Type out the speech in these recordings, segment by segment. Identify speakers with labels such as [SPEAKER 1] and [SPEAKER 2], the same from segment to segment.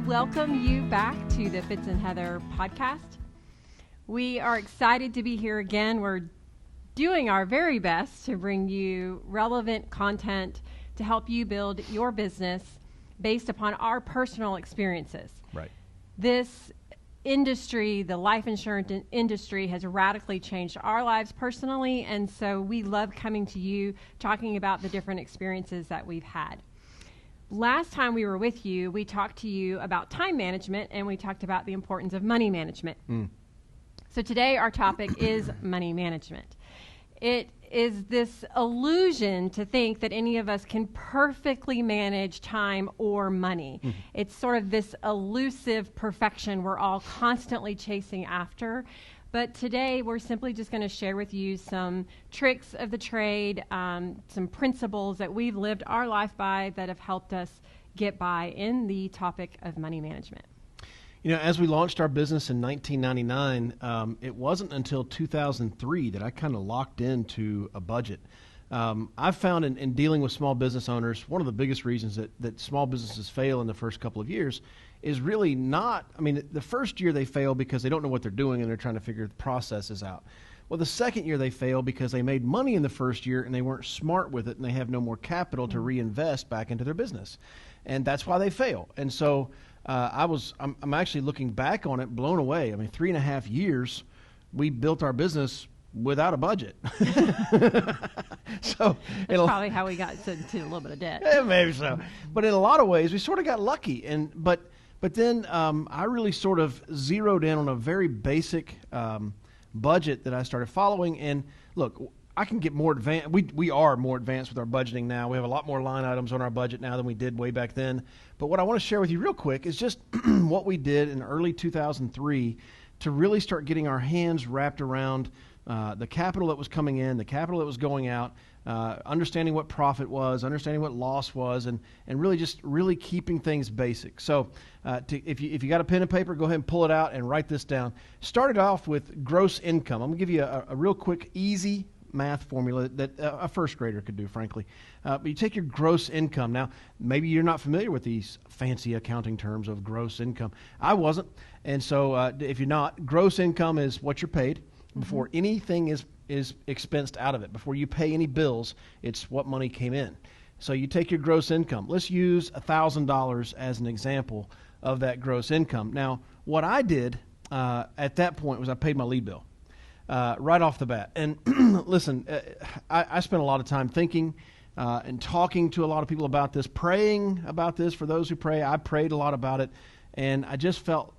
[SPEAKER 1] welcome you back to the Fitz and Heather podcast. We are excited to be here again. We're doing our very best to bring you relevant content to help you build your business based upon our personal experiences.
[SPEAKER 2] Right.
[SPEAKER 1] This industry, the life insurance industry, has radically changed our lives personally, and so we love coming to you talking about the different experiences that we've had. Last time we were with you, we talked to you about time management, and we talked about the importance of money management. So today our topic is money management. It is this illusion to think that any of us can perfectly manage time or money. It's sort of this elusive perfection we're all constantly chasing after. But today we're simply just going to share with you some tricks of the trade, some principles that we've lived our life by that have helped us get by in the topic of money management.
[SPEAKER 2] You know, as we launched our business in 1999, it wasn't until 2003 that I kind of locked into a budget. I've found in dealing with small business owners, one of the biggest reasons that small businesses fail in the first couple of years is really not, the first year they fail because they don't know what they're doing and they're trying to figure the processes out. Well, the second year they fail because they made money in the first year and they weren't smart with it and they have no more capital to reinvest back into their business. And that's why they fail. And so I'm actually looking back on it, blown away. 3.5 years, we built our business without a budget. So
[SPEAKER 1] that's probably how we got to a little bit of debt.
[SPEAKER 2] Yeah, maybe so. But in a lot of ways, we sort of got lucky. But then I really sort of zeroed in on a very basic budget that I started following. And look, I can get more advanced. We are more advanced with our budgeting now. We have a lot more line items on our budget now than we did way back then. But what I want to share with you real quick is just what we did in early 2003 to really start getting our hands wrapped around the capital that was coming in, the capital that was going out, understanding what profit was, understanding what loss was, and really keeping things basic. So if you got a pen and paper, go ahead and pull it out and write this down. Started off with gross income. I'm going to give you a real quick, easy math formula that a first grader could do, frankly. But you take your gross income. Now, maybe you're not familiar with these fancy accounting terms of gross income. I wasn't. And so if you're not, gross income is what you're paid before anything is expensed out of it. Before you pay any bills, it's what money came in. So you take your gross income. Let's use $1,000 as an example of that gross income. Now, what I did at that point was I paid my lead bill. Right off the bat. And listen, I spent a lot of time thinking and talking to a lot of people about this, praying about this. For those who pray, I prayed a lot about it, and I just felt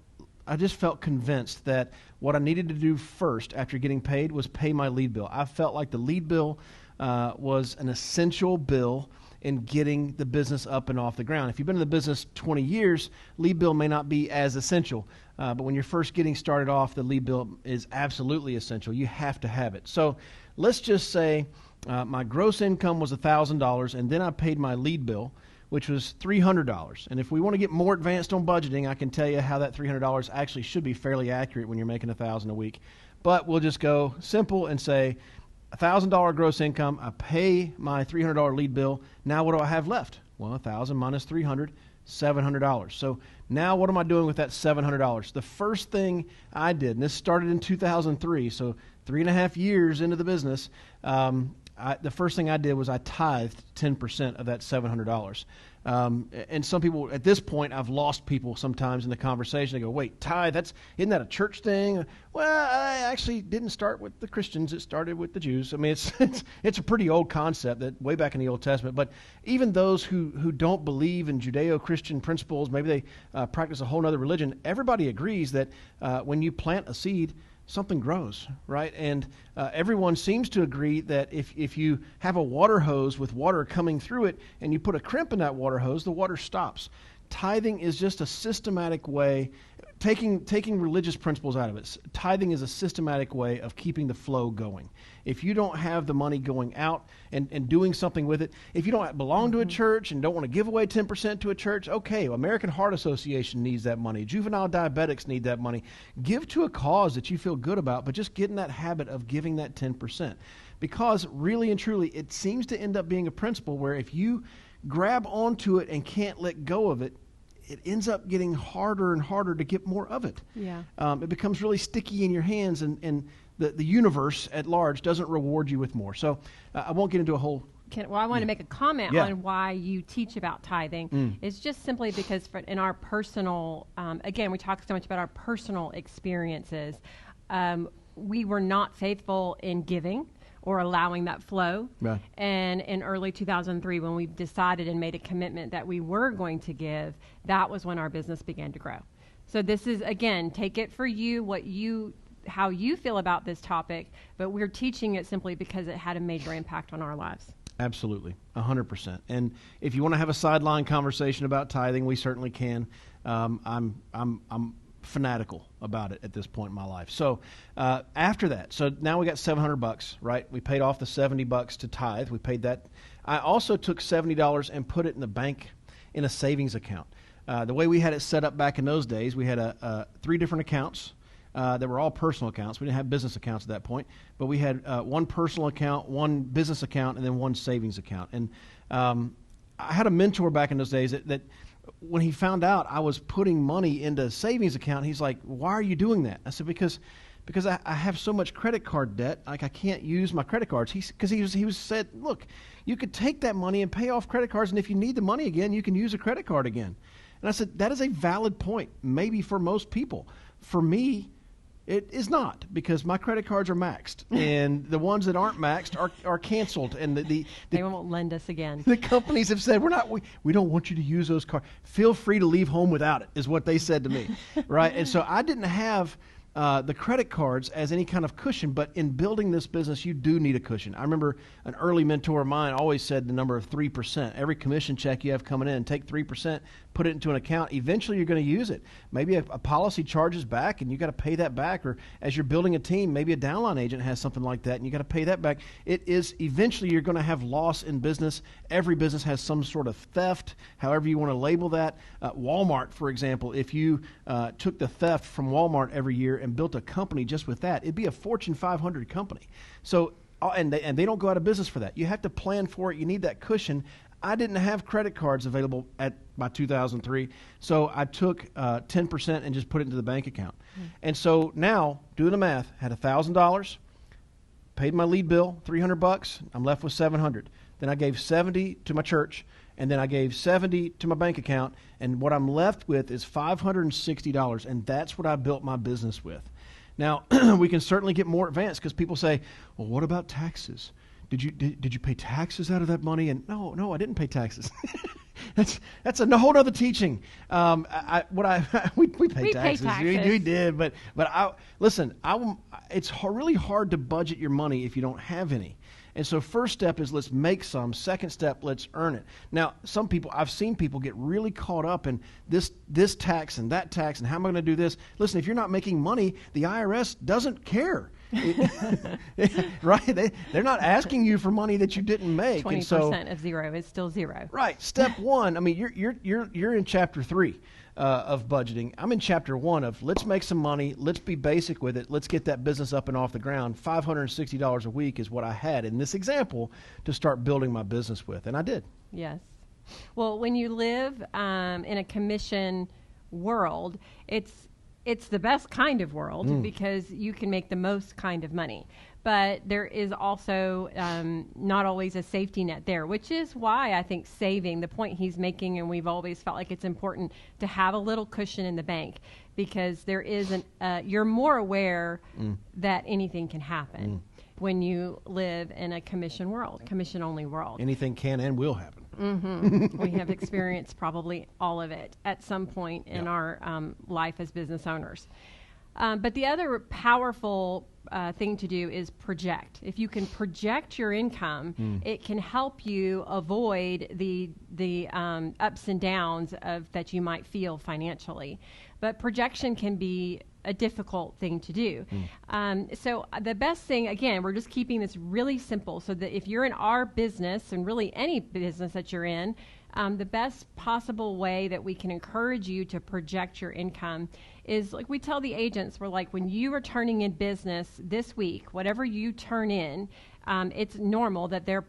[SPEAKER 2] convinced that what I needed to do first after getting paid was pay my lead bill. I felt like the lead bill was an essential bill in getting the business up and off the ground. If you've been in the business 20 years, lead bill may not be as essential. But when you're first getting started off, the lead bill is absolutely essential. You have to have it. So let's just say my gross income was $1,000, and then I paid my lead bill, which was $300. And if we want to get more advanced on budgeting, I can tell you how that $300 actually should be fairly accurate when you're making $1,000 a week. But we'll just go simple and say $1,000 gross income. I pay my $300 lead bill. Now what do I have left? Well, 1,000 minus 300, $700. So now what am I doing with that $700? The first thing I did, and this started in 2003, so 3.5 years into the business, the first thing I did was I tithed 10% of that $700. And some people, at this point, I've lost people sometimes in the conversation. They go, wait, tithe, isn't that a church thing? Well, I actually didn't start with the Christians. It started with the Jews. It's a pretty old concept that way back in the Old Testament. But even those who don't believe in Judeo-Christian principles, maybe they practice a whole other religion, everybody agrees that when you plant a seed, something grows, right? And everyone seems to agree that if you have a water hose with water coming through it and you put a crimp in that water hose, the water stops. Tithing is just a systematic way, taking religious principles out of it. Tithing is a systematic way of keeping the flow going. If you don't have the money going out and doing something with it, if you don't belong to a church and don't want to give away 10% to a church, okay, American Heart Association needs that money. Juvenile diabetics need that money. Give to a cause that you feel good about, but just get in that habit of giving that 10%. Because really and truly, it seems to end up being a principle where if you grab onto it and can't let go of it, it ends up getting harder and harder to get more of it.
[SPEAKER 1] Yeah.
[SPEAKER 2] It becomes really sticky in your hands, and the universe at large doesn't reward you with more. So I won't get into a whole...
[SPEAKER 1] I want to make a comment
[SPEAKER 2] Yeah.
[SPEAKER 1] on why you teach about tithing. It's just simply because in our personal, again, we talk so much about our personal experiences. We were not faithful in giving or allowing that flow.
[SPEAKER 2] Right.
[SPEAKER 1] And in early 2003, when we decided and made a commitment that we were going to give, that was when our business began to grow. So this is, again, take it for you, how you feel about this topic, but we're teaching it simply because it had a major impact on our lives.
[SPEAKER 2] Absolutely, 100%. And if you want to have a sideline conversation about tithing, we certainly can. I'm fanatical about it at this point in my life. So after that, so now we got $700, right? We paid off the $70 to tithe. We paid that. I also took $70 and put it in the bank in a savings account. The way we had it set up back in those days, we had 3 different accounts. They were all personal accounts. We didn't have business accounts at that point, but we had one personal account, one business account, and then one savings account. And I had a mentor back in those days that when he found out I was putting money into a savings account, he's like, "Why are you doing that?" I said, because I have so much credit card debt, like I can't use my credit cards. He was said, "Look, you could take that money and pay off credit cards, and if you need the money again, you can use a credit card again." And I said, that is a valid point, maybe for most people. For me, it is not, because my credit cards are maxed, and the ones that aren't maxed are canceled. And
[SPEAKER 1] They won't lend us again.
[SPEAKER 2] the companies have said, we don't want you to use those cards. Feel free to leave home without it, is what they said to me, right? And so I didn't have the credit cards as any kind of cushion, but in building this business, you do need a cushion. I remember an early mentor of mine always said the number of 3%. Every commission check you have coming in, take 3%, put it into an account. Eventually, you're going to use it. Maybe a policy charges back, and you got to pay that back. Or as you're building a team, maybe a downline agent has something like that, and you got to pay that back. It is eventually you're going to have loss in business. Every business has some sort of theft, however you want to label that. Walmart, for example, if you took the theft from Walmart every year and built a company just with that, it'd be a Fortune 500 company. So, and they don't go out of business for that. You have to plan for it. You need that cushion. I didn't have credit cards available by 2003, so I took 10% and just put it into the bank account. And so now, doing the math, had $1,000, paid my lead bill, $300. I'm left with $700. Then I gave $70 to my church, and then I gave $70 to my bank account, and what I'm left with is $560, and that's what I built my business with. Now, we can certainly get more advanced, because people say, well, what about taxes? Did you pay taxes out of that money? And no, I didn't pay taxes. That's a whole other teaching. We paid taxes. We did, but listen. It's really hard to budget your money if you don't have any. And so first step is let's make some. Second step, let's earn it. Now, I've seen people get really caught up in this tax and that tax and how am I going to do this? Listen, if you're not making money, the IRS doesn't care. Right? They're not asking you for money that you didn't make.
[SPEAKER 1] 20% of zero is still zero.
[SPEAKER 2] Right. Step one. I mean, you're in chapter 3 of budgeting. I'm in chapter 1 of let's make some money. Let's be basic with it. Let's get that business up and off the ground. $560 a week is what I had in this example to start building my business with, and I did.
[SPEAKER 1] Yes. Well, when you live in a commission world, it's the best kind of world because you can make the most kind of money. But there is also not always a safety net there, which is why I think saving, the point he's making, and we've always felt like it's important to have a little cushion in the bank, because there is you're more aware that anything can happen when you live in a commission-only world.
[SPEAKER 2] Anything can and will happen.
[SPEAKER 1] We have experienced probably all of it at some point in our life as business owners. But the other powerful thing to do is project. If you can project your income, it can help you avoid the ups and downs that you might feel financially. But projection can be a difficult thing to do. So the best thing, again, we're just keeping this really simple so that if you're in our business, and really any business that you're in, the best possible way that we can encourage you to project your income is, like we tell the agents, we're like, when you are turning in business this week, whatever you turn in, it's normal that they're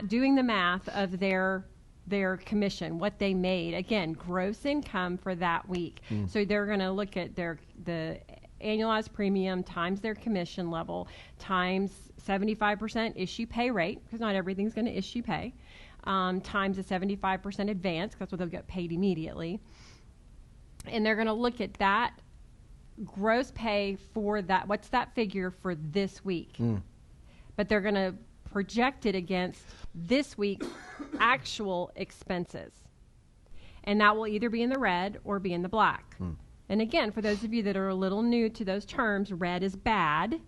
[SPEAKER 1] doing the math of their their commission, what they made. Again, gross income for that week. So they're going to look at the annualized premium times their commission level times 75% issue pay rate, because not everything's going to issue pay, times a 75% advance, because that's what they'll get paid immediately. And they're going to look at that gross pay for that. What's that figure for this week? But they're going to project it against this week's actual expenses. And that will either be in the red or be in the black. And again, for those of you that are a little new to those terms, red is bad,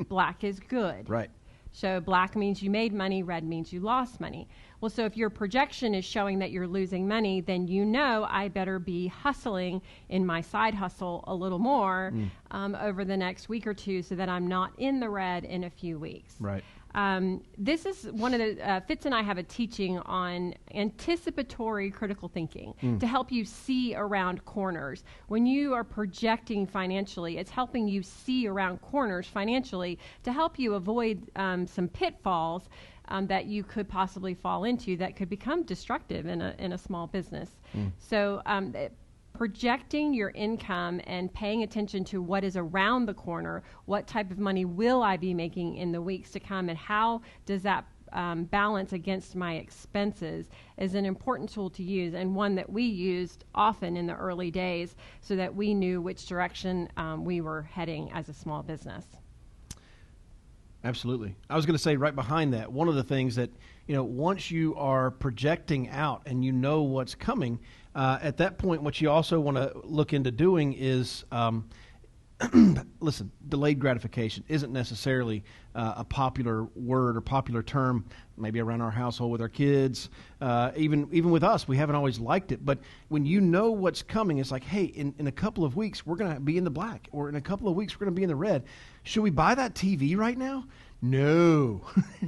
[SPEAKER 1] black is good.
[SPEAKER 2] Right.
[SPEAKER 1] So black means you made money, red means you lost money. Well, so if your projection is showing that you're losing money, then you know I better be hustling in my side hustle a little more over the next week or two so that I'm not in the red in a few weeks.
[SPEAKER 2] Right.
[SPEAKER 1] This is one of the, Fitz and I have a teaching on anticipatory critical thinking to help you see around corners. When you are projecting financially, it's helping you see around corners financially to help you avoid some pitfalls that you could possibly fall into that could become destructive in a small business. So projecting your income and paying attention to what is around the corner, what type of money will I be making in the weeks to come, and how does that balance against my expenses is an important tool to use, and one that we used often in the early days so that we knew which direction we were heading as a small business.
[SPEAKER 2] Absolutely. I was going to say right behind that, one of the things that, once you are projecting out and you know what's coming, at that point, what you also want to look into doing is, listen, delayed gratification isn't necessarily a popular word or popular term, maybe around our household with our kids, even with us. We haven't always liked it. But when you know what's coming, it's like, hey, in a couple of weeks, we're going to be in the black, or in a couple of weeks, we're going to be in the red. Should we buy that TV right now? No,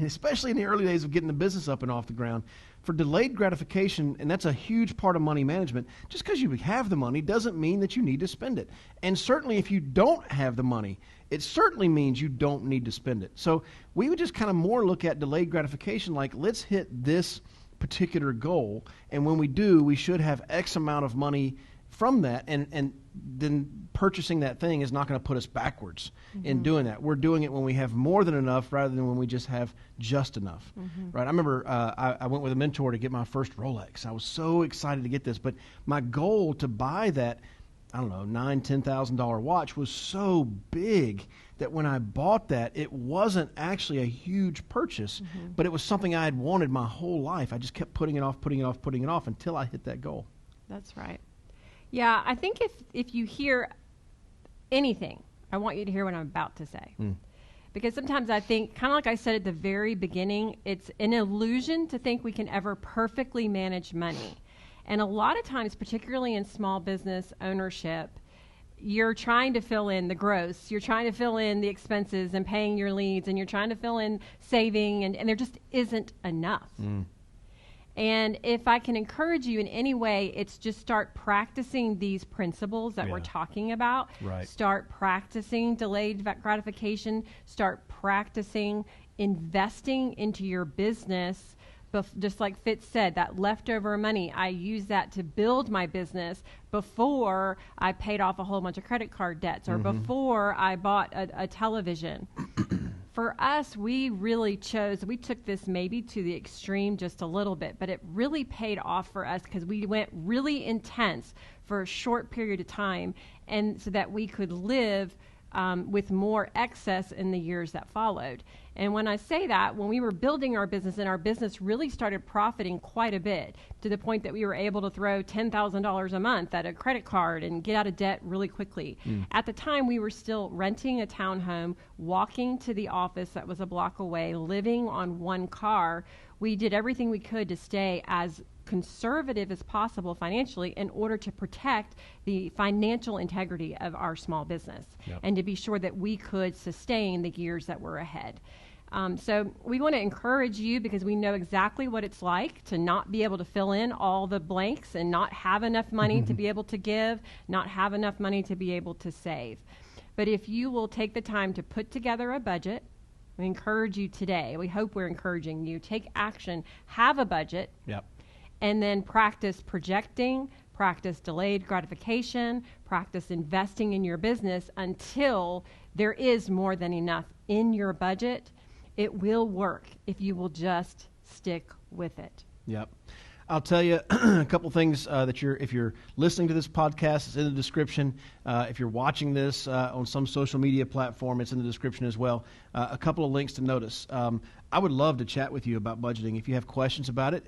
[SPEAKER 2] especially in the early days of getting the business up and off the ground. For delayed gratification, and that's a huge part of money management, just because you have the money doesn't mean that you need to spend it. And certainly if you don't have the money, it certainly means you don't need to spend it. So we would just kind of more look at delayed gratification like, let's hit this particular goal, and when we do, we should have X amount of money from that, and then purchasing that thing is not going to put us backwards in doing that. We're doing it when we have more than enough rather than when we just have just enough. Right? I remember I went with a mentor to get my first Rolex. I was so excited to get this, but my goal to buy that, I don't know, $9,000, $10,000 watch was so big that when I bought that, it wasn't actually a huge purchase, but it was something I had wanted my whole life. I just kept putting it off until I hit that goal.
[SPEAKER 1] That's right. Yeah, I think if you hear anything, I want you to hear what I'm about to say. Because sometimes I think, kind of like I said at the very beginning, it's an illusion to think we can ever perfectly manage money. And a lot of times, particularly in small business ownership, you're trying to fill in the gross, you're trying to fill in the expenses and paying your leads, and you're trying to fill in saving, and there just isn't enough. And if I can encourage you in any way, it's just start practicing these principles that we're talking about.
[SPEAKER 2] Right.
[SPEAKER 1] Start practicing delayed gratification. Start practicing investing into your business. Just like Fitz said, that leftover money, I use that to build my business before I paid off a whole bunch of credit card debts or before I bought a television. For us, we took this maybe to the extreme just a little bit, but it really paid off for us because we went really intense for a short period of time, and so that we could live with more excess in the years that followed. And when I say that, when we were building our business and our business really started profiting quite a bit to the point that we were able to throw $10,000 a month at a credit card and get out of debt really quickly. At the time, we were still renting a townhome, walking to the office that was a block away, living on one car. We did everything we could to stay as conservative as possible financially in order to protect the financial integrity of our small business and to be sure that we could sustain the years that were ahead. So we want to encourage you because we know exactly what it's like to not be able to fill in all the blanks and not have enough money to be able to give, not have enough money to be able to save. But if you will take the time to put together a budget, we encourage you today, we hope we're encouraging you, take action, have a budget, and then practice projecting, practice delayed gratification, practice investing in your business until there is more than enough in your budget. It will work if you will just stick with it.
[SPEAKER 2] Yep. I'll tell you a couple things that if you're listening to this podcast, it's in the description. If you're watching this on some social media platform, it's in the description as well. A couple of links to notice. I would love to chat with you about budgeting. If you have questions about it,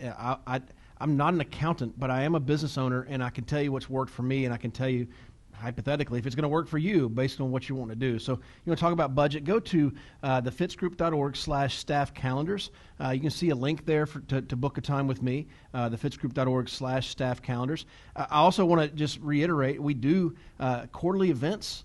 [SPEAKER 2] I'm not an accountant, but I am a business owner, and I can tell you what's worked for me, and I can tell you hypothetically if it's going to work for you based on what you want to do. So you want to talk about budget, go to thefitzgroup.org/staff calendars. You can see a link there to book a time with me, thefitzgroup.org/staff calendars. I also want to just reiterate, we do quarterly events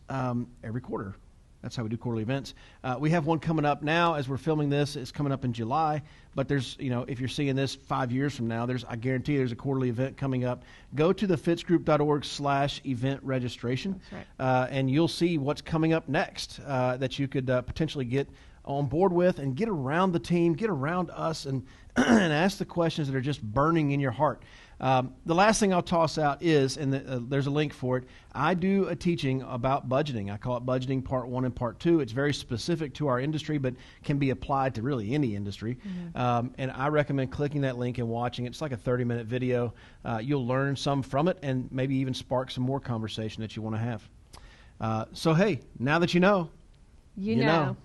[SPEAKER 2] every quarter. That's how we do quarterly events. We have one coming up now as we're filming this. It's coming up in July. But there's, if you're seeing this 5 years from now, I guarantee there's a quarterly event coming up. Go to thefitzgroup.org/event registration.
[SPEAKER 1] That's right.
[SPEAKER 2] And you'll see what's coming up next that you could potentially get on board with and get around the team, get around us, and and ask the questions that are just burning in your heart. The last thing I'll toss out is, and there's a link for it, I do a teaching about budgeting. I call it Budgeting Part 1 and Part 2. It's very specific to our industry, but can be applied to really any industry. Mm-hmm. And I recommend clicking that link and watching it. It's like a 30-minute video. You'll learn some from it and maybe even spark some more conversation that you want to have. So, hey, now that you know,
[SPEAKER 1] you know.